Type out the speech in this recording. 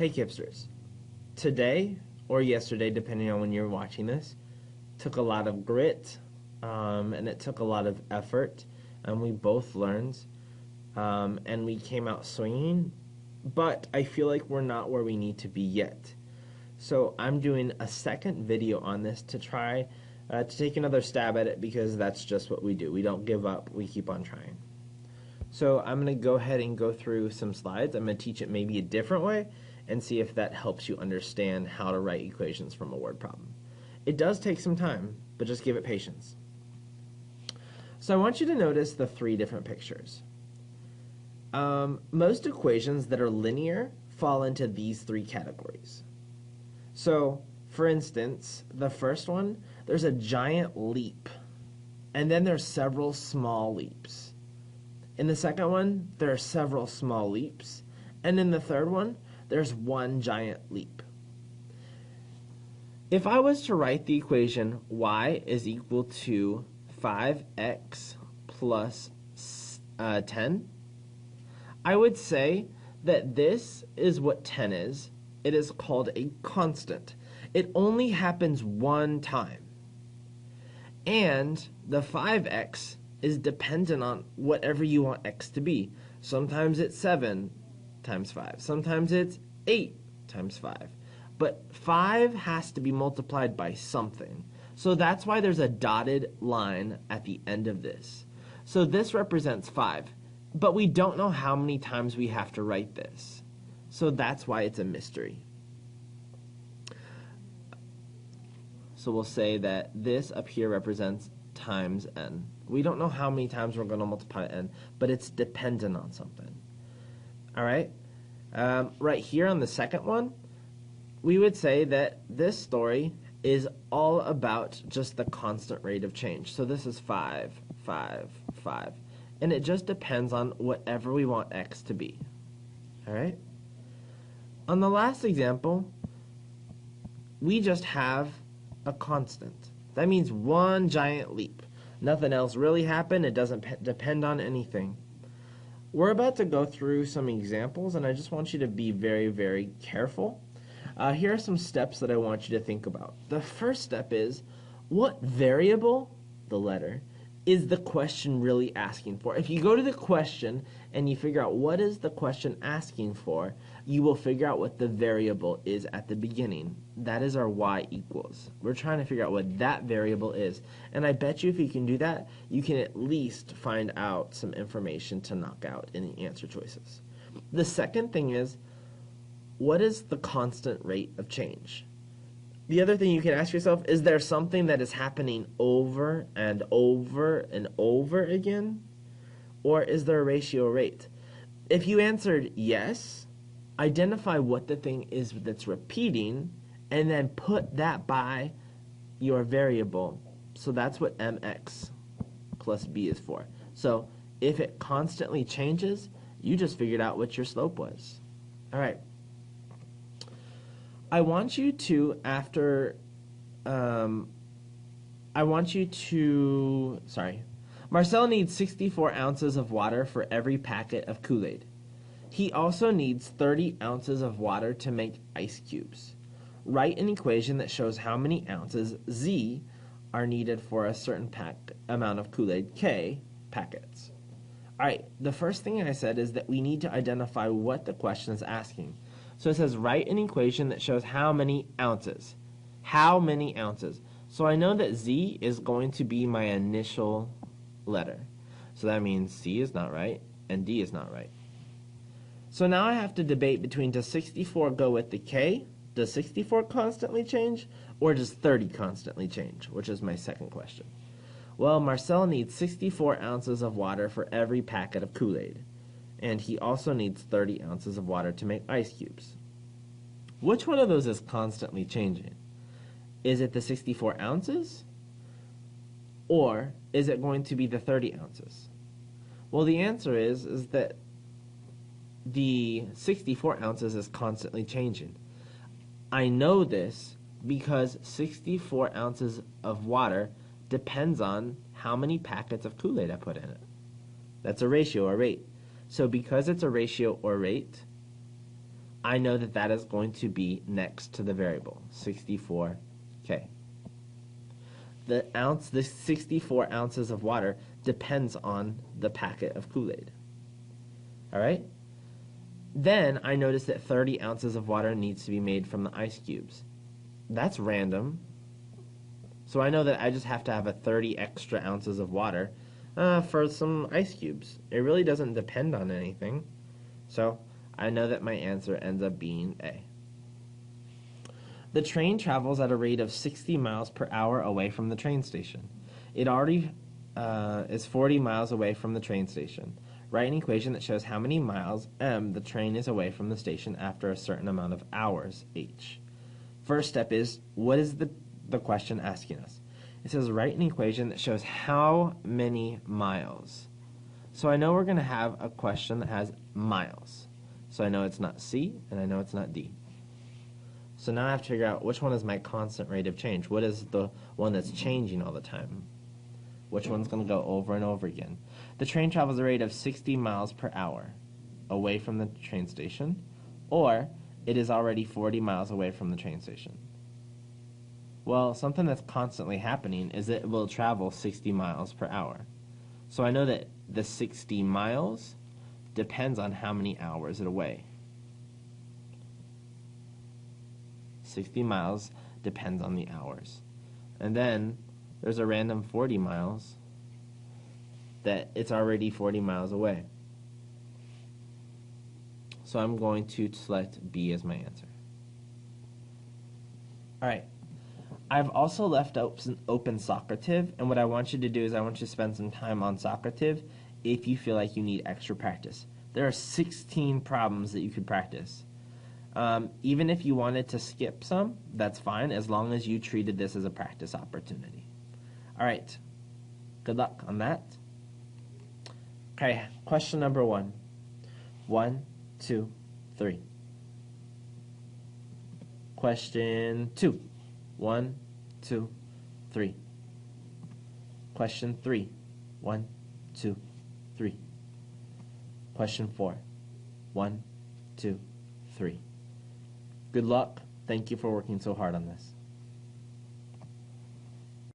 Hey Kipsters. Today, or yesterday, depending on when you're watching this, took a lot of grit, and it took a lot of effort, and we both learned, and we came out swinging, but I feel like we're not where we need to be yet. So I'm doing a second video on this to try to take another stab at it, because that's just what we do. We don't give up, we keep on trying. So I'm going to go ahead and go through some slides. I'm going to teach it maybe a different way and see if that helps you understand how to write equations from a word problem. It does take some time, but just give it patience. So I want you to notice the three different pictures. Most equations that are linear fall into these three categories. So, for instance, the first one, there's a giant leap, and then there's several small leaps. In the second one, there are several small leaps, and in the third one, there's one giant leap. If I was to write the equation y is equal to 5x plus 10, I would say that this is what 10 is. It is called a constant. It only happens one time. And the 5x is dependent on whatever you want x to be. Sometimes it's 7 times 5. Sometimes it's 8 times 5. But 5 has to be multiplied by something. So that's why there's a dotted line at the end of this. So this represents 5. But we don't know how many times we have to write this. So that's why it's a mystery. So we'll say that this up here represents times n. We don't know how many times we're going to multiply n, but it's dependent on something. All right? Right here on the second one, we would say that this story is all about just the constant rate of change. So this is 5, 5, 5. And it just depends on whatever we want x to be. All right? On the last example, we just have a constant. That means one giant leap. Nothing else really happened. It doesn't depend on anything. We're about to go through some examples, and I just want you to be very, very careful. Here are some steps that I want you to think about. The first step is, what variable, the letter, is the question really asking for? If you go to the question and you figure out what is the question asking for, you will figure out what the variable is at the beginning. That is our y equals. We're trying to figure out what that variable is. And I bet you if you can do that, you can at least find out some information to knock out in the answer choices. The second thing is, what is the constant rate of change? The other thing you can ask yourself, is there something that is happening over and over and over again? Or is there a ratio rate? If you answered yes, identify what the thing is that's repeating, and then put that by your variable. So that's what mx plus b is for. So if it constantly changes, you just figured out what your slope was. All right. I want you to, Marcel needs 64 ounces of water for every packet of Kool-Aid. He also needs 30 ounces of water to make ice cubes. Write an equation that shows how many ounces Z are needed for a certain amount of Kool-Aid, K, packets. All right, the first thing I said is that we need to identify what the question is asking. So it says, write an equation that shows how many ounces. How many ounces? So I know that Z is going to be my initial letter. So that means C is not right, and D is not right. So now I have to debate between, does 64 go with the K? Does 64 constantly change? Or does 30 constantly change? Which is my second question. Well, Marcel needs 64 ounces of water for every packet of Kool-Aid. And he also needs 30 ounces of water to make ice cubes. Which one of those is constantly changing? Is it the 64 ounces? Or is it going to be the 30 ounces? Well, the answer is that the 64 ounces is constantly changing. I know this because 64 ounces of water depends on how many packets of Kool-Aid I put in it. That's a ratio or rate. So because it's a ratio or rate, I know that that is going to be next to the variable, 64K. The 64 ounces of water depends on the packet of Kool-Aid. All right? Then I notice that 30 ounces of water needs to be made from the ice cubes. That's random. So I know that I just have to have a 30 extra ounces of water for some ice cubes. It really doesn't depend on anything. So I know that my answer ends up being A. The train travels at a rate of 60 miles per hour away from the train station. It already is 40 miles away from the train station. Write an equation that shows how many miles m the train is away from the station after a certain amount of hours h. First step is, what is the question asking us? It says write an equation that shows how many miles. So I know we're going to have a question that has miles. So I know it's not C, and I know it's not D. So now I have to figure out which one is my constant rate of change. What is the one that's changing all the time? Which one's going to go over and over again? The train travels at a rate of 60 miles per hour away from the train station, or it is already 40 miles away from the train station. Well, something that's constantly happening is that it will travel 60 miles per hour. So I know that the 60 miles depends on how many hours it away. 60 miles depends on the hours. And then there's a random 40 miles that it's already 40 miles away. So I'm going to select B as my answer. All right. I've also left open Socrative, and what I want you to do is I want you to spend some time on Socrative if you feel like you need extra practice. There are 16 problems that you could practice. Even if you wanted to skip some, that's fine, as long as you treated this as a practice opportunity. All right. Good luck on that. Okay, question number 1. 1, 2, 3. Question 2. 1, 2, 3. Question 3. 1, 2, 3. Question 4. 1, 2, 3. Good luck. Thank you for working so hard on this.